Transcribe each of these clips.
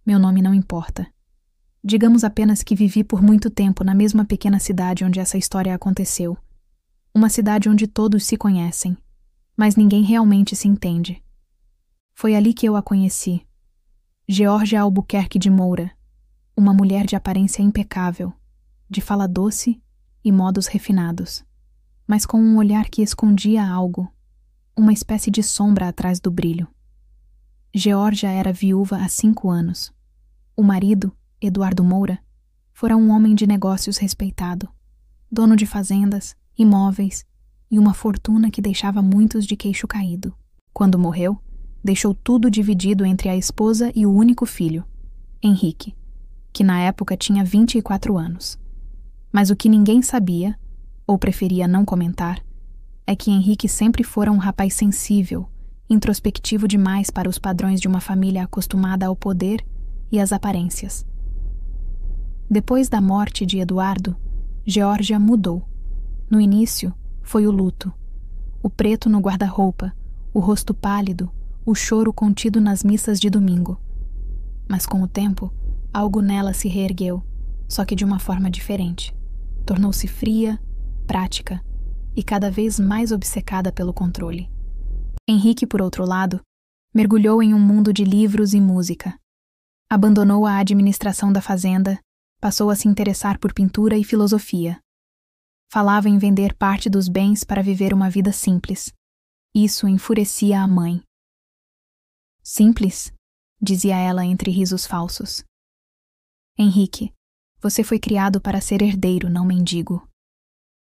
Meu nome não importa. Digamos apenas que vivi por muito tempo na mesma pequena cidade onde essa história aconteceu. Uma cidade onde todos se conhecem, mas ninguém realmente se entende. Foi ali que eu a conheci. Geórgia Albuquerque de Moura, uma mulher de aparência impecável, de fala doce e modos refinados, mas com um olhar que escondia algo, uma espécie de sombra atrás do brilho. Geórgia era viúva há 5 anos. O marido, Eduardo Moura, fora um homem de negócios respeitado, dono de fazendas, imóveis e uma fortuna que deixava muitos de queixo caído. Quando morreu, deixou tudo dividido entre a esposa e o único filho, Henrique, que na época tinha 24 anos. Mas o que ninguém sabia, ou preferia não comentar, é que Henrique sempre fora um rapaz sensível, introspectivo demais para os padrões de uma família acostumada ao poder e às aparências. Depois da morte de Eduardo, Geórgia mudou. No início, foi o luto. O preto no guarda-roupa, o rosto pálido, o choro contido nas missas de domingo. Mas com o tempo, algo nela se reergueu, só que de uma forma diferente. Tornou-se fria, prática e cada vez mais obcecada pelo controle. Henrique, por outro lado, mergulhou em um mundo de livros e música. Abandonou a administração da fazenda, passou a se interessar por pintura e filosofia. Falava em vender parte dos bens para viver uma vida simples. Isso enfurecia a mãe. Simples? Dizia ela entre risos falsos. Henrique, você foi criado para ser herdeiro, não mendigo.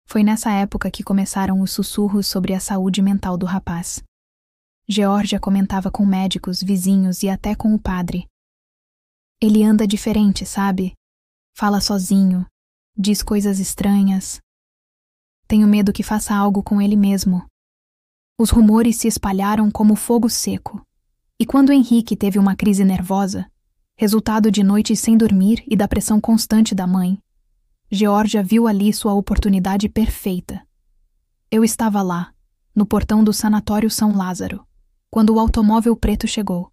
Foi nessa época que começaram os sussurros sobre a saúde mental do rapaz. Geórgia comentava com médicos, vizinhos e até com o padre. Ele anda diferente, sabe? Fala sozinho, diz coisas estranhas. Tenho medo que faça algo com ele mesmo. Os rumores se espalharam como fogo seco. E quando Henrique teve uma crise nervosa, resultado de noites sem dormir e da pressão constante da mãe, Geórgia viu ali sua oportunidade perfeita. Eu estava lá, no portão do Sanatório São Lázaro, quando o automóvel preto chegou.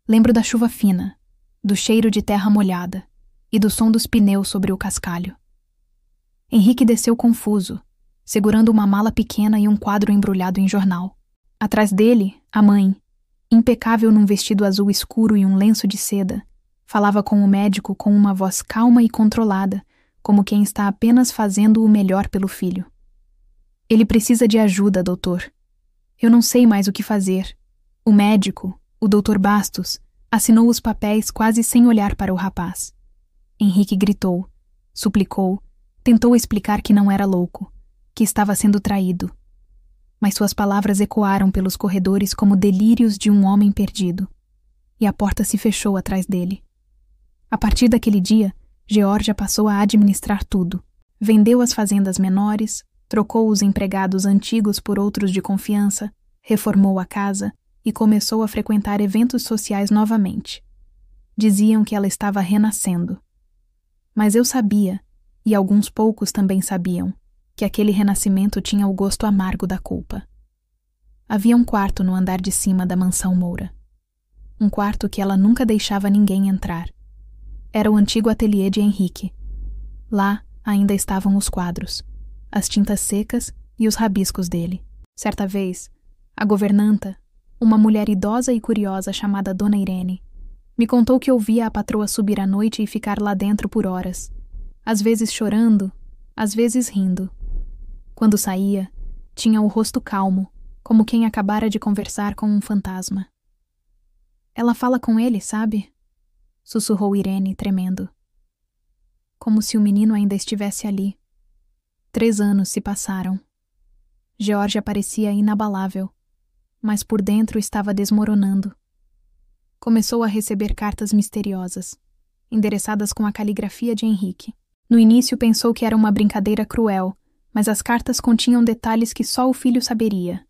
Lembro da chuva fina, do cheiro de terra molhada e do som dos pneus sobre o cascalho. Henrique desceu confuso, segurando uma mala pequena e um quadro embrulhado em jornal. Atrás dele, a mãe, impecável num vestido azul escuro e um lenço de seda, falava com o médico com uma voz calma e controlada, como quem está apenas fazendo o melhor pelo filho. Ele precisa de ajuda, doutor. Eu não sei mais o que fazer. O médico, o doutor Bastos, assinou os papéis quase sem olhar para o rapaz. Henrique gritou, suplicou, tentou explicar que não era louco, que estava sendo traído. Mas suas palavras ecoaram pelos corredores como delírios de um homem perdido. E a porta se fechou atrás dele. A partir daquele dia, Geórgia passou a administrar tudo. Vendeu as fazendas menores, trocou os empregados antigos por outros de confiança, reformou a casa e começou a frequentar eventos sociais novamente. Diziam que ela estava renascendo. Mas eu sabia, e alguns poucos também sabiam, que aquele renascimento tinha o gosto amargo da culpa. Havia um quarto no andar de cima da mansão Moura. Um quarto que ela nunca deixava ninguém entrar. Era o antigo ateliê de Henrique. Lá ainda estavam os quadros, as tintas secas e os rabiscos dele. Certa vez, a governanta, uma mulher idosa e curiosa chamada Dona Irene, me contou que ouvia a patroa subir à noite e ficar lá dentro por horas, às vezes chorando, às vezes rindo. Quando saía, tinha o rosto calmo, como quem acabara de conversar com um fantasma. Ela fala com ele, sabe? Sussurrou Irene, tremendo. Como se o menino ainda estivesse ali. 3 anos se passaram. Geórgia parecia inabalável, mas por dentro estava desmoronando. Começou a receber cartas misteriosas, endereçadas com a caligrafia de Henrique. No início pensou que era uma brincadeira cruel, mas as cartas continham detalhes que só o filho saberia.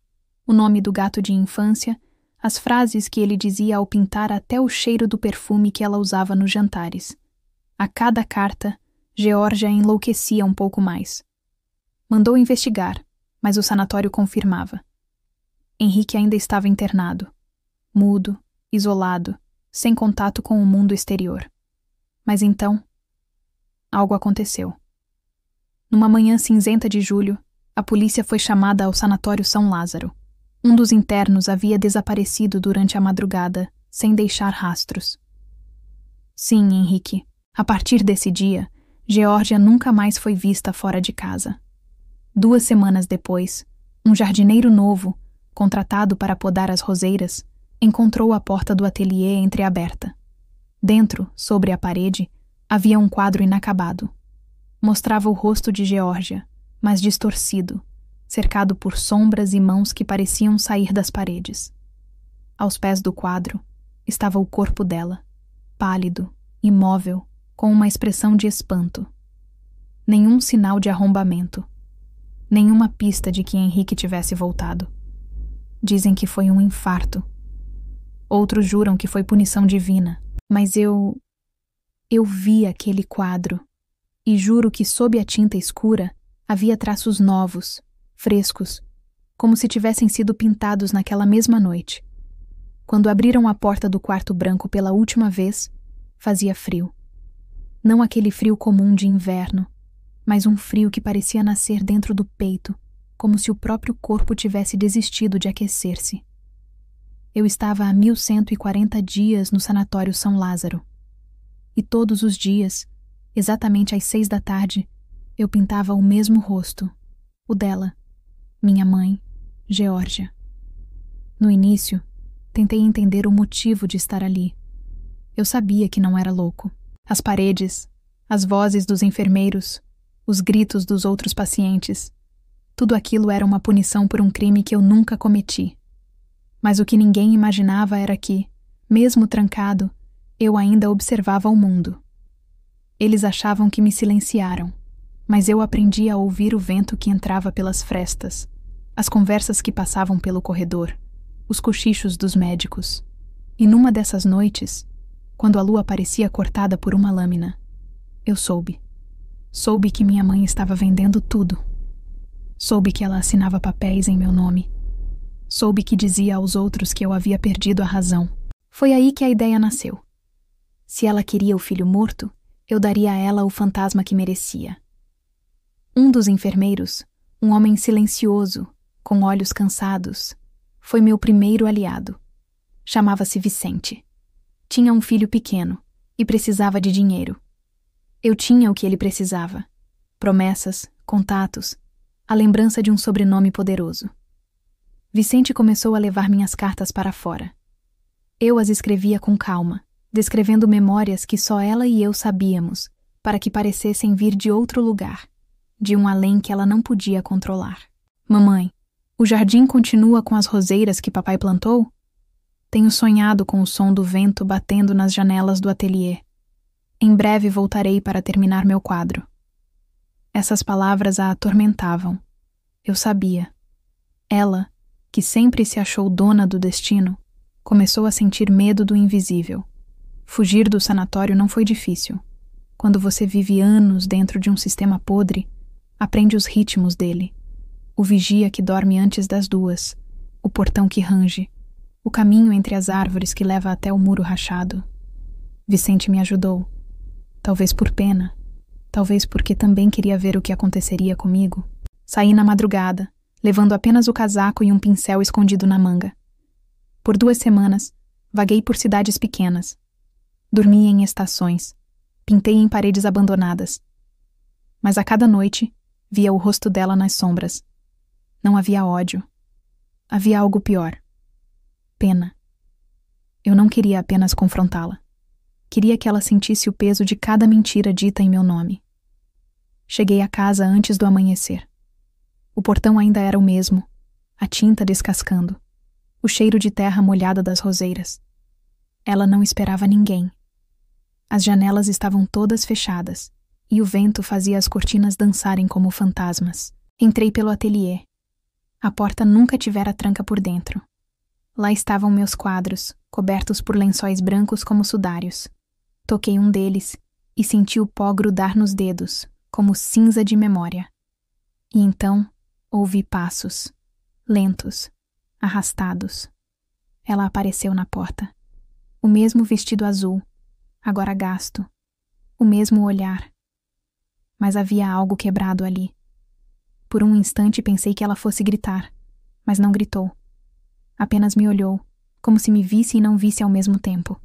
O nome do gato de infância, as frases que ele dizia ao pintar até o cheiro do perfume que ela usava nos jantares. A cada carta, Geórgia enlouquecia um pouco mais. Mandou investigar, mas o sanatório confirmava. Henrique ainda estava internado. Mudo, isolado, sem contato com o mundo exterior. Mas então, algo aconteceu. Numa manhã cinzenta de julho, a polícia foi chamada ao sanatório São Lázaro. Um dos internos havia desaparecido durante a madrugada, sem deixar rastros. Sim, Henrique, a partir desse dia, Geórgia nunca mais foi vista fora de casa. 2 semanas depois, um jardineiro novo, contratado para podar as roseiras, encontrou a porta do ateliê entreaberta. Dentro, sobre a parede, havia um quadro inacabado. Mostrava o rosto de Geórgia, mas distorcido, cercado por sombras e mãos que pareciam sair das paredes. Aos pés do quadro estava o corpo dela, pálido, imóvel, com uma expressão de espanto. Nenhum sinal de arrombamento. Nenhuma pista de que Henrique tivesse voltado. Dizem que foi um infarto. Outros juram que foi punição divina, mas eu vi aquele quadro e juro que sob a tinta escura havia traços novos, frescos, como se tivessem sido pintados naquela mesma noite. Quando abriram a porta do quarto branco pela última vez, fazia frio. Não aquele frio comum de inverno, mas um frio que parecia nascer dentro do peito, como se o próprio corpo tivesse desistido de aquecer-se. Eu estava há 1140 dias no sanatório São Lázaro. E todos os dias, exatamente às 6 da tarde, eu pintava o mesmo rosto, o dela, minha mãe, Geórgia. No início, tentei entender o motivo de estar ali. Eu sabia que não era louco. As paredes, as vozes dos enfermeiros, os gritos dos outros pacientes, tudo aquilo era uma punição por um crime que eu nunca cometi. Mas o que ninguém imaginava era que, mesmo trancado, eu ainda observava o mundo. Eles achavam que me silenciaram, mas eu aprendi a ouvir o vento que entrava pelas frestas, as conversas que passavam pelo corredor, os cochichos dos médicos. E numa dessas noites, quando a lua parecia cortada por uma lâmina, eu soube. Soube que minha mãe estava vendendo tudo. Soube que ela assinava papéis em meu nome. Soube que dizia aos outros que eu havia perdido a razão. Foi aí que a ideia nasceu. Se ela queria o filho morto, eu daria a ela o fantasma que merecia. Um dos enfermeiros, um homem silencioso, com olhos cansados, foi meu primeiro aliado. Chamava-se Vicente. Tinha um filho pequeno e precisava de dinheiro. Eu tinha o que ele precisava: promessas, contatos, a lembrança de um sobrenome poderoso. Vicente começou a levar minhas cartas para fora. Eu as escrevia com calma, descrevendo memórias que só ela e eu sabíamos, para que parecessem vir de outro lugar, de um além que ela não podia controlar. Mamãe, o jardim continua com as roseiras que papai plantou? Tenho sonhado com o som do vento batendo nas janelas do ateliê. Em breve voltarei para terminar meu quadro. Essas palavras a atormentavam. Eu sabia. Ela, que sempre se achou dona do destino, começou a sentir medo do invisível. Fugir do sanatório não foi difícil. Quando você vive anos dentro de um sistema podre, aprende os ritmos dele. O vigia que dorme antes das 2, o portão que range, o caminho entre as árvores que leva até o muro rachado. Vicente me ajudou. Talvez por pena, talvez porque também queria ver o que aconteceria comigo. Saí na madrugada, levando apenas o casaco e um pincel escondido na manga. Por 2 semanas, vaguei por cidades pequenas. Dormi em estações, pintei em paredes abandonadas. Mas a cada noite, via o rosto dela nas sombras. Não havia ódio. Havia algo pior. Pena. Eu não queria apenas confrontá-la. Queria que ela sentisse o peso de cada mentira dita em meu nome. Cheguei a casa antes do amanhecer. O portão ainda era o mesmo, a tinta descascando, o cheiro de terra molhada das roseiras. Ela não esperava ninguém. As janelas estavam todas fechadas, e o vento fazia as cortinas dançarem como fantasmas. Entrei pelo ateliê. A porta nunca tivera tranca por dentro. Lá estavam meus quadros, cobertos por lençóis brancos como sudários. Toquei um deles e senti o pó grudar nos dedos, como cinza de memória. E então ouvi passos, lentos, arrastados. Ela apareceu na porta. O mesmo vestido azul, agora gasto. O mesmo olhar. Mas havia algo quebrado ali. Por um instante pensei que ela fosse gritar, mas não gritou. Apenas me olhou, como se me visse e não visse ao mesmo tempo.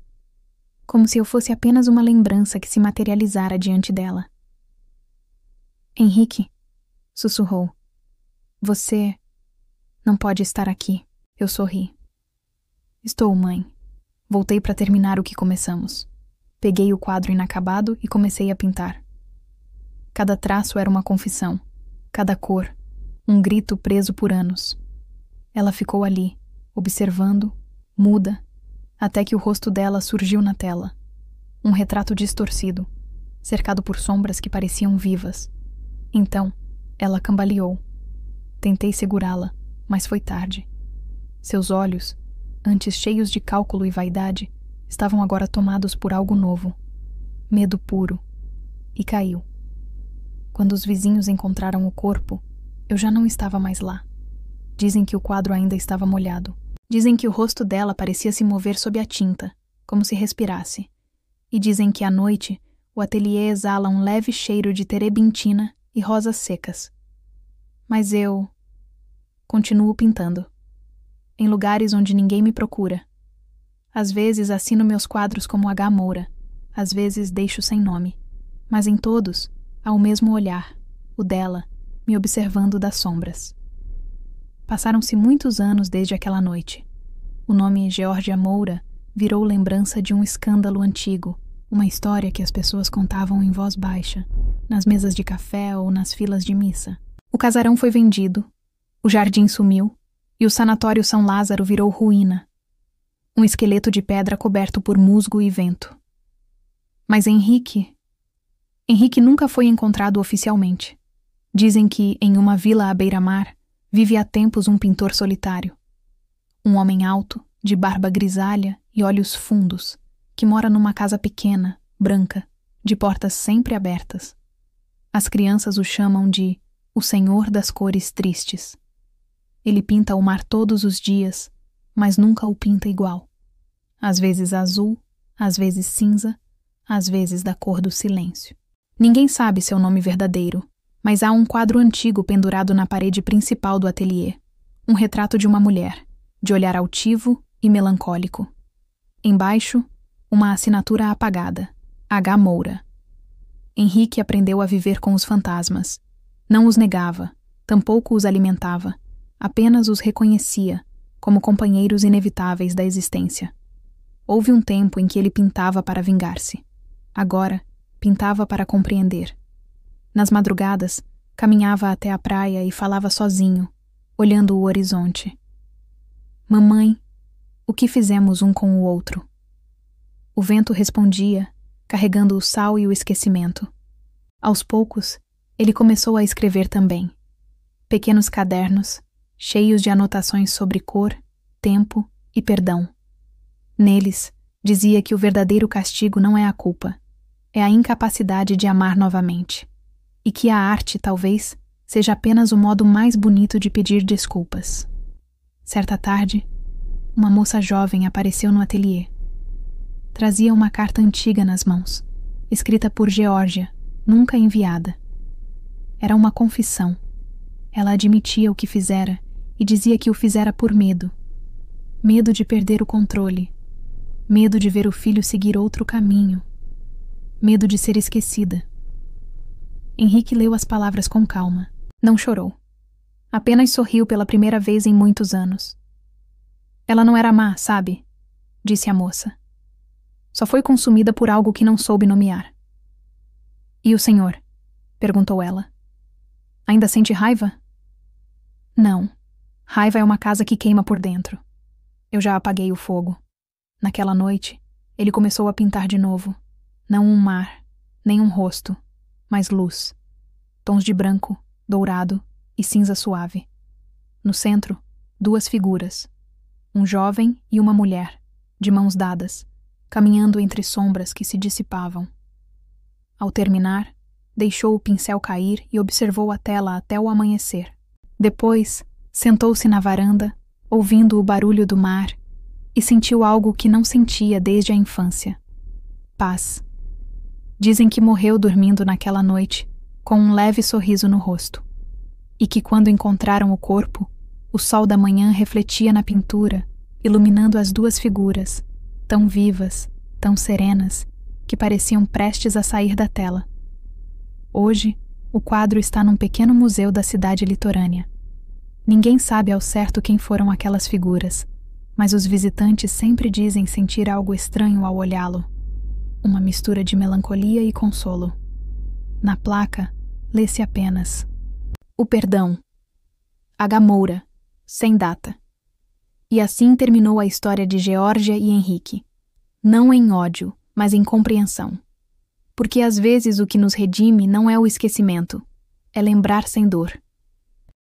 Como se eu fosse apenas uma lembrança que se materializara diante dela. Henrique, sussurrou. Você não pode estar aqui. Eu sorri. Estou, mãe. Voltei para terminar o que começamos. Peguei o quadro inacabado e comecei a pintar. Cada traço era uma confissão, cada cor, um grito preso por anos. Ela ficou ali, observando, muda, até que o rosto dela surgiu na tela. Um retrato distorcido, cercado por sombras que pareciam vivas. Então, ela cambaleou. Tentei segurá-la, mas foi tarde. Seus olhos, antes cheios de cálculo e vaidade, estavam agora tomados por algo novo. Medo puro. E caiu. Quando os vizinhos encontraram o corpo, eu já não estava mais lá. Dizem que o quadro ainda estava molhado. Dizem que o rosto dela parecia se mover sob a tinta, como se respirasse. E dizem que à noite o ateliê exala um leve cheiro de terebintina e rosas secas. Mas eu continuo pintando. Em lugares onde ninguém me procura. Às vezes assino meus quadros como H. Moura, às vezes deixo sem nome. Mas em todos há o mesmo olhar, o dela, me observando das sombras. Passaram-se muitos anos desde aquela noite. O nome Geórgia Moura virou lembrança de um escândalo antigo, uma história que as pessoas contavam em voz baixa, nas mesas de café ou nas filas de missa. O casarão foi vendido, o jardim sumiu e o sanatório São Lázaro virou ruína. Um esqueleto de pedra coberto por musgo e vento. Mas Henrique nunca foi encontrado oficialmente. Dizem que, em uma vila à beira-mar, vive há tempos um pintor solitário. Um homem alto, de barba grisalha e olhos fundos, que mora numa casa pequena, branca, de portas sempre abertas. As crianças o chamam de o Senhor das Cores Tristes. Ele pinta o mar todos os dias, mas nunca o pinta igual. Às vezes azul, às vezes cinza, às vezes da cor do silêncio. Ninguém sabe seu nome verdadeiro, mas há um quadro antigo pendurado na parede principal do ateliê. Um retrato de uma mulher, de olhar altivo e melancólico. Embaixo, uma assinatura apagada, H. Moura. Henrique aprendeu a viver com os fantasmas. Não os negava, tampouco os alimentava, apenas os reconhecia como companheiros inevitáveis da existência. Houve um tempo em que ele pintava para vingar-se. Agora, pintava para compreender. Nas madrugadas, caminhava até a praia e falava sozinho, olhando o horizonte. Mamãe, o que fizemos um com o outro? O vento respondia, carregando o sal e o esquecimento. Aos poucos, ele começou a escrever também. Pequenos cadernos, cheios de anotações sobre cor, tempo e perdão. Neles, dizia que o verdadeiro castigo não é a culpa, é a incapacidade de amar novamente, e que a arte, talvez, seja apenas o modo mais bonito de pedir desculpas. Certa tarde, uma moça jovem apareceu no ateliê. Trazia uma carta antiga nas mãos, escrita por Geórgia, nunca enviada. Era uma confissão. Ela admitia o que fizera e dizia que o fizera por medo. Medo de perder o controle. Medo de ver o filho seguir outro caminho. Medo de ser esquecida. Henrique leu as palavras com calma. Não chorou. Apenas sorriu pela primeira vez em muitos anos. Ela não era má, sabe? Disse a moça. Só foi consumida por algo que não soube nomear. E o senhor? Perguntou ela. Ainda sente raiva? Não. Raiva é uma casa que queima por dentro. Eu já apaguei o fogo. Naquela noite, ele começou a pintar de novo. Não um mar, nem um rosto, mas luz. Tons de branco, dourado e cinza suave. No centro, duas figuras. Um jovem e uma mulher, de mãos dadas, caminhando entre sombras que se dissipavam. Ao terminar, deixou o pincel cair e observou a tela até o amanhecer. Depois, sentou-se na varanda, ouvindo o barulho do mar e sentiu algo que não sentia desde a infância: paz. Dizem que morreu dormindo naquela noite, com um leve sorriso no rosto, e que quando encontraram o corpo, o sol da manhã refletia na pintura, iluminando as duas figuras, tão vivas, tão serenas, que pareciam prestes a sair da tela. Hoje, o quadro está num pequeno museu da cidade litorânea. Ninguém sabe ao certo quem foram aquelas figuras, mas os visitantes sempre dizem sentir algo estranho ao olhá-lo. Uma mistura de melancolia e consolo. Na placa, lê-se apenas: O Perdão. H. Moura, sem data. E assim terminou a história de Geórgia e Henrique. Não em ódio, mas em compreensão. Porque às vezes o que nos redime não é o esquecimento, é lembrar sem dor.